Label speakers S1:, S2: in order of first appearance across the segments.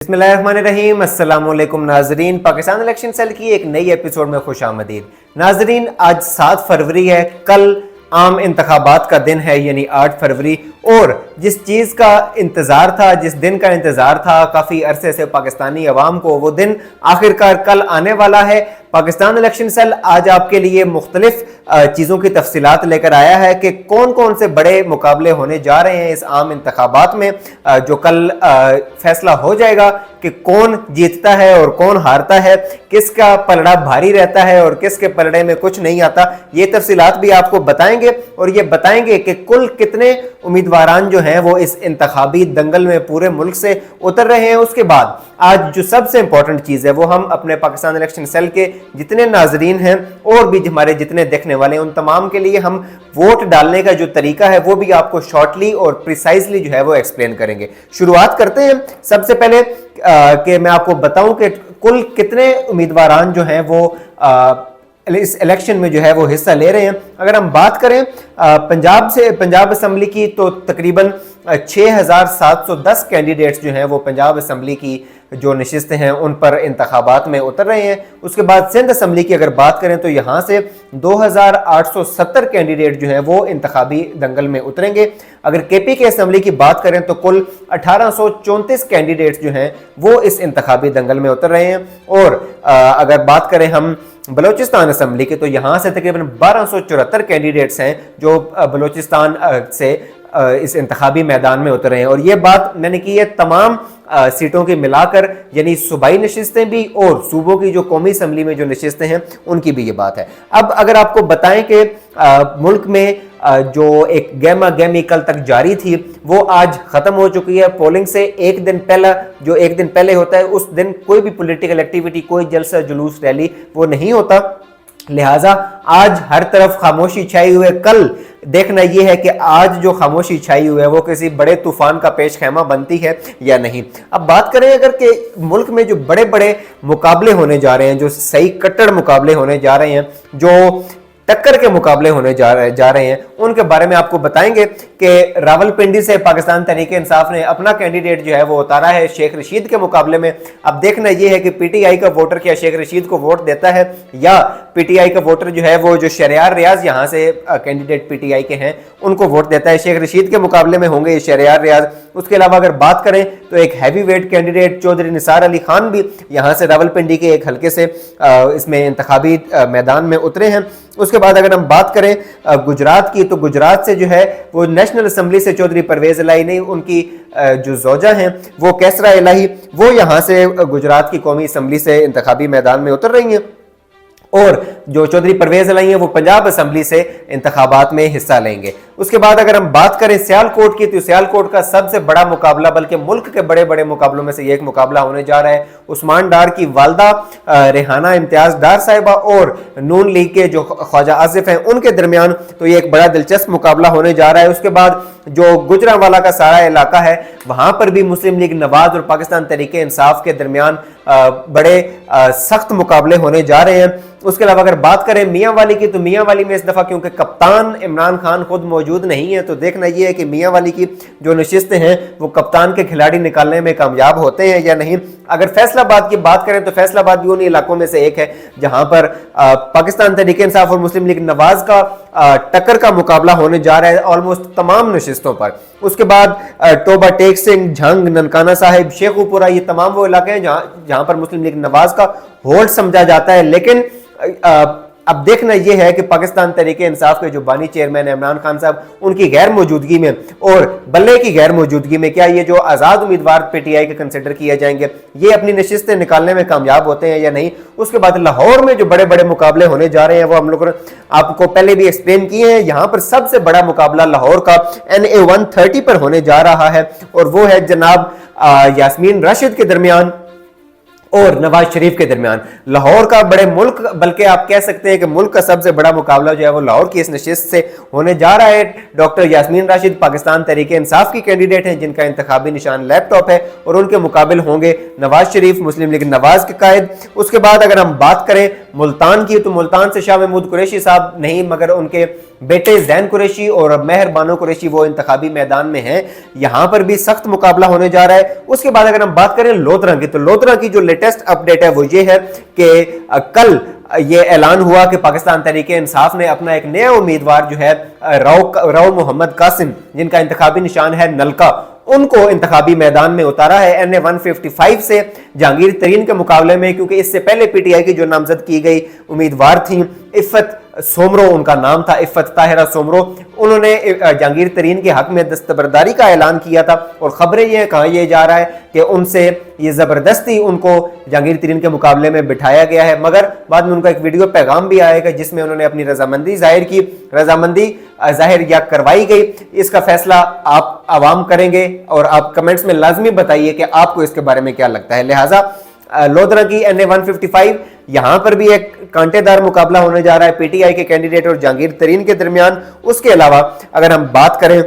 S1: बिस्मिल्लाहिर्रहमानिर्रहीम। अस्सलामुअलैकुम नाजरीन, पाकिस्तान इलेक्शन सेल की एक नई एपिसोड में खुशामदीद। नाजरीन, आज 7 फरवरी है, कल आम इंतखाबात का दिन है यानी 8 फरवरी। और जिस चीज़ का इंतज़ार था, जिस दिन का इंतज़ार था काफ़ी अरसे से पाकिस्तानी अवाम को, वो दिन आखिरकार कल आने वाला है। पाकिस्तान इलेक्शन सेल आज आपके लिए मुख्तलिफ चीज़ों की तफसीलात लेकर आया है कि कौन कौन से बड़े मुकाबले होने जा रहे हैं इस आम इंतखाबात में, जो कल फैसला हो जाएगा कि कौन जीतता है और कौन हारता है, किसका पलड़ा भारी रहता है और किसके पलड़े में कुछ नहीं आता। ये तफसीलात भी आपको बताएंगे और ये बताएंगे कि कुल कितने उम्मीदवारान जो हैं वो इस इंतखाबी दंगल में पूरे मुल्क से उतर रहे हैं। उसके बाद आज जो सबसे इंपॉर्टेंट चीज़ है वो हम अपने पाकिस्तान इलेक्शन सेल के जितने नाजरीन हैं और भी हमारे जितने देखने वाले हैं उन तमाम के लिए हम वोट डालने का जो तरीका है वो भी आपको शॉर्टली और प्रिसाइजली जो है वो एक्सप्लेन करेंगे। शुरुआत करते हैं। सबसे पहले कि मैं आपको बताऊं कि कुल कितने उम्मीदवारान जो हैं वो इस इलेक्शन में जो है वो हिस्सा ले रहे हैं। अगर हम बात करें पंजाब असम्बली की, तो तकरीबन 6710 कैंडिडेट्स जो हैं वो पंजाब असम्बली की जो नशिस्तें हैं उन पर इंतखाबात में उतर रहे हैं। उसके बाद सिंध असम्बली की अगर बात करें तो यहाँ से 2870 कैंडिडेट जो हैं वो इंतखाबी दंगल में उतरेंगे। अगर केपी के असम्बली की बात करें तो कुल 1834 कैंडिडेट्स जो हैं वो इस इंतखाबी दंगल में उतर रहे हैं। और अगर बात करें हम बलूचिस्तान असम्बली के, तो यहाँ से तकरीबन 1274 कैंडिडेट्स हैं जो बलूचिस्तान से इस इंतखाबी मैदान में उतर रहे हैं। और ये बात मैंने की है तमाम सीटों की मिलाकर, यानी सूबाई नशिस्तें भी और सूबों की जो कौमी असम्बली में जो नशिस्तें हैं उनकी भी ये बात है। अब अगर आपको बताएं कि मुल्क में जो एक गहमा गहमी कल तक जारी थी वो आज खत्म हो चुकी है। पोलिंग से एक दिन पहले होता है उस दिन कोई भी पॉलिटिकल एक्टिविटी, कोई जलसा जुलूस रैली वो नहीं होता। लिहाजा आज हर तरफ खामोशी छाई हुई है। कल देखना यह है कि आज जो खामोशी छाई हुई है वो किसी बड़े तूफान का पेश खैमा बनती है या नहीं। अब बात करें अगर कि मुल्क में जो बड़े बड़े मुकाबले होने जा रहे हैं, जो सही कट्टर मुकाबले होने जा रहे हैं, जो टक्कर के मुकाबले होने जा रहे हैं, उनके बारे में आपको बताएंगे कि रावलपिंडी से पाकिस्तान तहरीक इंसाफ ने अपना कैंडिडेट जो है वो उतारा है शेख रशीद के मुकाबले में। अब देखना यह है कि पीटीआई का वोटर क्या शेख रशीद को वोट देता है या पीटीआई का वोटर जो है वो जो शहरयार रियाज यहाँ से कैंडिडेट पीटीआई के हैं उनको वोट देता है। शेख रशीद के मुकाबले में होंगे ये शहरयार रियाज। उसके अलावा अगर बात करें तो एक heavy weight candidate Chaudhary Nisar Ali Khan भी यहाँ से रावलपिंडी के एक हल्के से इसमें इंतखाबी मैदान में उतरे हैं। उसके बाद अगर हम बात करें गुजरात की, तो गुजरात से जो है वो नेशनल असम्बली से चौधरी परवेज इलाही नहीं, उनकी जो जोजा हैं वो कैसरा इलाही, वो यहाँ से गुजरात की कौमी असम्बली से इंतखाबी मैदान में उतर रही हैं। और जो चौधरी परवेज इलाही हैं वो पंजाब असम्बली से इंतखाबात में हिस्सा लेंगे। उसके बाद अगर हम बात करें सियालकोट की, तो सियालकोट का सबसे बड़ा मुकाबला, बल्कि मुल्क के बड़े बड़े मुकाबलों में से एक मुकाबला होने जा रहा है। उस्मान डार की वालदा रेहाना इम्तियाज डार साहिबा और नून लीग के जो ख्वाजा आसिफ हैं उनके दरमियान, तो ये एक बड़ा दिलचस्प मुकाबला होने जा रहा है। उसके बाद जो गुजरांवाला का सारा इलाका है वहां पर भी मुस्लिम लीग नवाज और पाकिस्तान तहरीक इंसाफ के दरमियान बड़े सख्त मुकाबले होने जा रहे हैं। उसके अलावा अगर बात करें मियां वाली की, तो मियां वाली में इस दफा क्योंकि कप्तान इमरान खान खुद मौजूद नहीं है, तो देखना यह है कि मियां वाली की जो नशिस्तें हैं वो कप्तान के खिलाड़ी निकालने में कामयाब होते हैं या नहीं। अगर फैसलाबाद की बात करें तो फैसलाबाद भी उन इलाकों में से एक है जहां पर पाकिस्तान तहरीक इंसाफ और मुस्लिम लीग नवाज का टक्कर का मुकाबला होने जा रहा है ऑलमोस्ट तमाम नशिस्तों पर। उसके बाद टोबा टेक सिंह, झंग, ननकाना साहिब, शेखुपुरा, ये तमाम वो इलाके हैं जहां पर मुस्लिम लीग नवाज का होल्ड समझा जाता है। लेकिन अब देखना यह है कि पाकिस्तान तहरीक इंसाफ के जो बानी चेयरमैन है इमरान खान साहब, उनकी गैर मौजूदगी में और बल्ले की गैर मौजूदगी में क्या ये जो आज़ाद उम्मीदवार पीटीआई के कंसिडर किए जाएंगे ये अपनी नशिस्तें निकालने में कामयाब होते हैं या नहीं। उसके बाद लाहौर में जो बड़े बड़े मुकाबले होने जा रहे हैं वो हम लोगों ने आपको पहले भी एक्सप्लेन किए हैं। यहाँ पर सबसे बड़ा मुकाबला लाहौर का NA 130 पर होने जा रहा है और वो है जनाब यास्मीन राशिद के दरमियान और नवाज शरीफ के दरमियान। लाहौर का बड़े मुल्क, बल्कि आप कह सकते हैं कि मुल्क का सबसे बड़ा मुकाबला जो है वो लाहौर की इस नशिस्त से होने जा रहा है। डॉक्टर यास्मीन राशिद पाकिस्तान तहरीक इंसाफ की कैंडिडेट हैं जिनका इंतखाबी निशान लैपटॉप है और उनके मुकाबिल होंगे नवाज शरीफ, मुस्लिम लीग नवाज के कायद। उसके बाद अगर हम बात करें मुल्तान की, तो मुल्तान से शाह महमूद कुरैशी साहब नहीं मगर उनके बेटे जैन कुरैशी और मेहर बानो कुरैशी वो इंतखाबी मैदान में हैं। यहां पर भी सख्त मुकाबला होने जा रहा है। उसके बाद अगर हम बात करें लोधरा की, तो लोधरा की जो लेटेस्ट अपडेट है वो ये है कि कल ये ऐलान हुआ कि पाकिस्तान तहरीक इंसाफ ने अपना एक नया उम्मीदवार जो है राव मोहम्मद कासिम, जिनका इंतखाबी निशान है नलका, उनको इंतखाबी मैदान में उतारा है NA 155 से जहांगीर तरीन के मुकाबले में, क्योंकि इससे पहले PTI की जो नामजद की गई उम्मीदवार थी इफ़त सोमरो, उनका नाम था इफ़त ताहिरा सोमरो, उन्होंने जहांगीर तरीन के हक में दस्तबरदारी का ऐलान किया था। और खबरें ये कहा यह जा रहा है कि उनसे ये ज़बरदस्ती उनको जहांगीर तरीन के मुकाबले में बिठाया गया है, मगर बाद में उनका एक वीडियो पैगाम भी आएगा जिसमें उन्होंने अपनी रजामंदी जाहिर की। रजामंदी जाहिर या करवाई गई, इसका फैसला आप आवाम करेंगे और आप कमेंट्स में लाजमी बताइए कि आपको इसके बारे में क्या लगता है। लिहाजा लोधरा की NA 155 यहां पर भी एक कांटेदार मुकाबला होने जा रहा है PTI के कैंडिडेट और जहांगीर तरीन के दरमियान। उसके अलावा अगर हम बात करें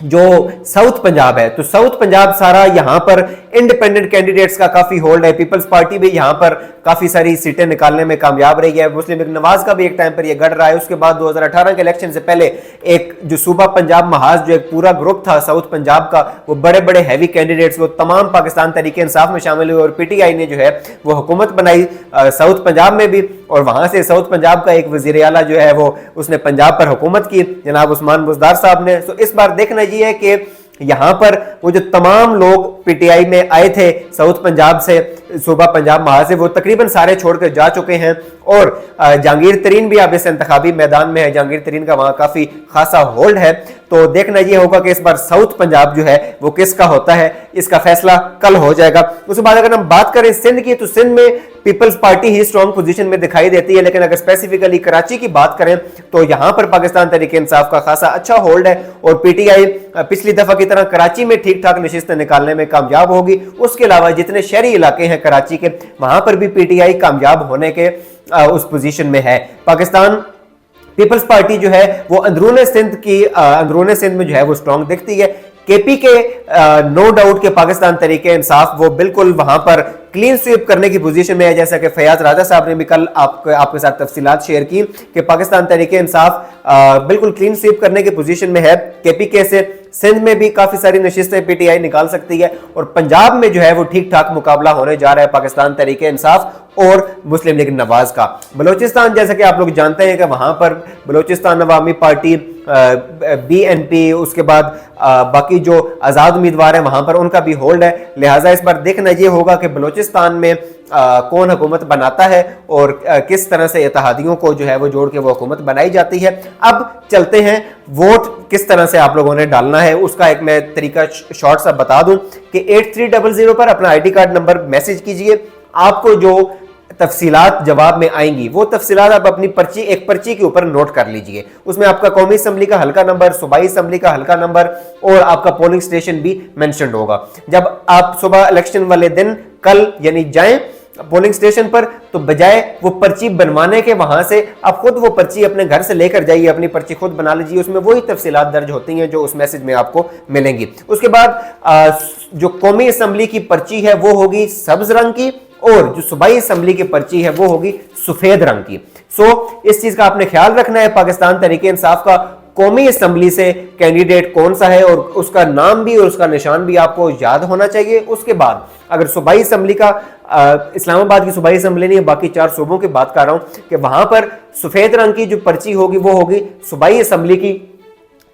S1: जो साउथ पंजाब है, तो साउथ पंजाब सारा यहां पर इंडिपेंडेंट कैंडिडेट्स का काफी होल्ड है। पीपल्स पार्टी भी यहां पर काफी सारी सीटें निकालने में कामयाब रही है। मुस्लिम लीग नवाज का भी एक टाइम पर यह गढ़ रहा है। उसके बाद 2018 के इलेक्शन से पहले एक जो सूबा पंजाब महाज जो एक पूरा ग्रुप था साउथ पंजाब का, वो बड़े बड़े हैवी कैंडिडेट्स वो तमाम पाकिस्तान तहरीक इंसाफ में शामिल हुए और PTI ने जो है वो हुकूमत बनाई साउथ पंजाब में भी, और वहां से साउथ पंजाब का एक वजीर आला जो है वो उसने पंजाब पर हुकूमत की, जनाब उस्मान बुज़दार साहब ने। तो इस बार देखना ये है कि यहां पर वो जो तमाम लोग PTI में आए थे साउथ पंजाब से, सूबा पंजाब महाज से, वो तकरीबन सारे छोड़कर जा चुके हैं और जहांगीर तरीन भी अब इस इंतखाबी मैदान में है। जहांगीर तरीन का वहां काफी खासा होल्ड है। तो देखना यह होगा कि इस बार साउथ पंजाब जो है वो किसका होता है, इसका फैसला कल हो जाएगा। उसके बाद अगर हम बात करें सिंध की, तो सिंध में पीपल्स पार्टी ही स्ट्रॉन्ग पोजीशन में दिखाई देती है, लेकिन अगर स्पेसिफिकली कराची की बात करें तो यहां पर पाकिस्तान तहरीक इंसाफ का खासा अच्छा होल्ड है और PTI पिछली दफा की तरह कराची में ठीक ठाक नशिस्तें निकालने में कामयाब होगी। उसके अलावा जितने शहरी इलाके हैं कराची के, वहां पर भी PTI कामयाब होने के उस पोजीशन में है। पाकिस्तान पीपल्स पार्टी जो है वो अंदरूने सिंध में जो है वो स्ट्रॉन्ग दिखती है। KP के नो डाउट के पाकिस्तान तहरीक इंसाफ वो बिल्कुल वहां पर क्लीन स्वीप करने की पोजीशन में है, जैसा कि फयाज राजा साहब ने भी कल आपके साथ तफसीलात शेयर की कि पाकिस्तान तहरीक इंसाफ बिल्कुल क्लीन स्वीप करने की पोजीशन में है। KPK से सिंध में भी काफी सारी नशिस्तें PTI निकाल सकती है और पंजाब में जो है वो ठीक ठाक मुकाबला होने जा रहा है पाकिस्तान तहरीक इंसाफ और मुस्लिम लीग नवाज का। बलोचिस्तान जैसा कि आप लोग जानते हैं कि वहां पर बलोचिस्तान अवामी पार्टी BNP, उसके बाद बाकी जो आजाद उम्मीदवार हैं वहां पर उनका भी होल्ड है। लिहाजा इस बार देखना यह होगा कि बलोचिस्तान में कौन हुकूमत बनाता है और किस तरह से इत्तेहादियों को जो है वो जोड़ के वो हुकूमत बनाई जाती है। अब चलते हैं वोट किस तरह से आप लोगों ने डालना है, उसका एक मैं तरीका शॉर्ट सा बता दूं कि 8300 पर अपना ID कार्ड नंबर मैसेज कीजिए। आपको जो तफसीलात जवाब में आएंगी वो तफसीलात आप अपनी एक पर्ची के ऊपर नोट कर लीजिए। उसमें आपका कौमी असम्बली का हल्का नंबर, सूबाई असम्बली का हल्का नंबर और आपका पोलिंग स्टेशन भी मेंशन होगा। जब आप सुबह इलेक्शन वाले दिन कल यानी जाएं पोलिंग स्टेशन पर, तो बजाय वो पर्ची बनवाने के वहां से आप खुद वो पर्ची अपने घर से लेकर जाइए, अपनी पर्ची खुद बना लीजिए। उसमें वही तफसीलात दर्ज होती हैं जो उस मैसेज में आपको मिलेंगी। उसके बाद जो कौमी असम्बली की पर्ची है वो होगी सब्ज रंग की और जो सूबाई असम्बली की पर्ची है वो होगी सफेद रंग की। इस चीज का आपने ख्याल रखना है। पाकिस्तान तहरीक इंसाफ का कौमी असम्बली से कैंडिडेट कौन सा है और उसका नाम भी और उसका निशान भी आपको याद होना चाहिए। उसके बाद अगर सूबाई असम्बली का इस्लामाबाद की सूबाई असम्बली नहीं, बाकी 4 सूबों की बात कर रहा हूं कि वहां पर सफेद रंग की जो पर्ची होगी वो होगी सूबाई असम्बली की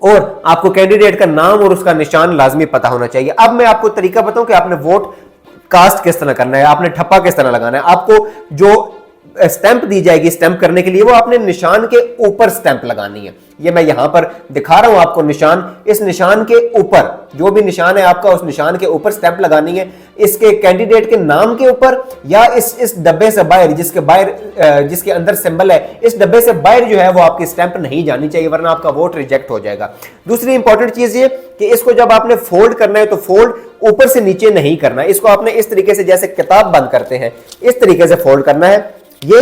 S1: और आपको कैंडिडेट का नाम और उसका निशान लाजमी पता होना चाहिए। अब मैं आपको तरीका बताऊं कि आपने वोट कास्ट किस तरह करना है, आपने ठप्पा किस तरह लगाना है। आपको जो स्टैंप दी जाएगी स्टैंप करने के लिए वो आपने निशान के ऊपर स्टैंप लगानी है। ये मैं यहां पर दिखा रहा हूं आपको निशान, इस निशान के ऊपर जो भी निशान है आपका उस निशान के ऊपर स्टैंप लगानी है। इसके कैंडिडेट के नाम के ऊपर या इस डब्बे से बाहर जिसके अंदर सिंबल है, इस डब्बे से बाहर जो है वो आपकी स्टैंप नहीं जानी चाहिए, वरना आपका वोट रिजेक्ट हो जाएगा। दूसरी इंपॉर्टेंट चीज ये कि इसको जब आपने फोल्ड करना है तो फोल्ड ऊपर से नीचे नहीं करना है। इसको आपने इस तरीके से जैसे किताब बंद करते हैं इस तरीके से फोल्ड करना है। ये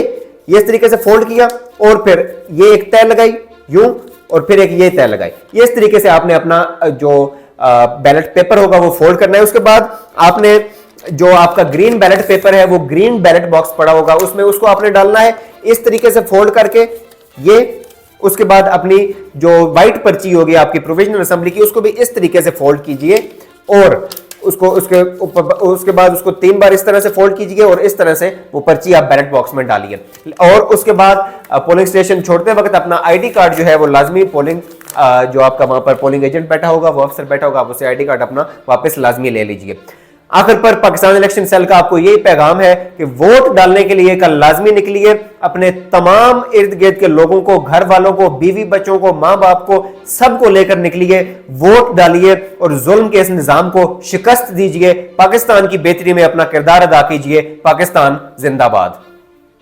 S1: इस तरीके से फोल्ड किया और फिर ये एक तय लगाई यूं और फिर एक ये तय लगाई। ये इस तरीके से आपने अपना जो बैलेट पेपर होगा वो फोल्ड करना है। उसके बाद आपने जो आपका ग्रीन बैलेट पेपर है वो ग्रीन बैलेट बॉक्स पड़ा होगा, उसमें उसको आपने डालना है इस तरीके से फोल्ड करके ये। उसके बाद अपनी जो व्हाइट पर्ची होगी आपकी प्रोविजनल असेंबली की, उसको भी इस तरीके से फोल्ड कीजिए और उसको उसके बाद उसको 3 बार इस तरह से फोल्ड कीजिए और इस तरह से वो पर्ची आप बैलेट बॉक्स में डालिए। और उसके बाद पोलिंग स्टेशन छोड़ते वक्त अपना आईडी कार्ड जो है वो लाजमी पोलिंग जो आपका वहां पर पोलिंग एजेंट बैठा होगा, वो अफसर बैठा होगा, आप उससे आईडी कार्ड अपना वापस लाजमी ले लीजिए। आखिर पर पाकिस्तान इलेक्शन सेल का आपको यही पैगाम है कि वोट डालने के लिए कल लाजमी निकलिए, अपने तमाम इर्द गिर्द के लोगों को, घर वालों को, बीवी बच्चों को, मां बाप को, सबको लेकर निकलिए, वोट डालिए और जुल्म के इस निजाम को शिकस्त दीजिए। पाकिस्तान की बेहतरी में अपना किरदार अदा कीजिए। पाकिस्तान जिंदाबाद।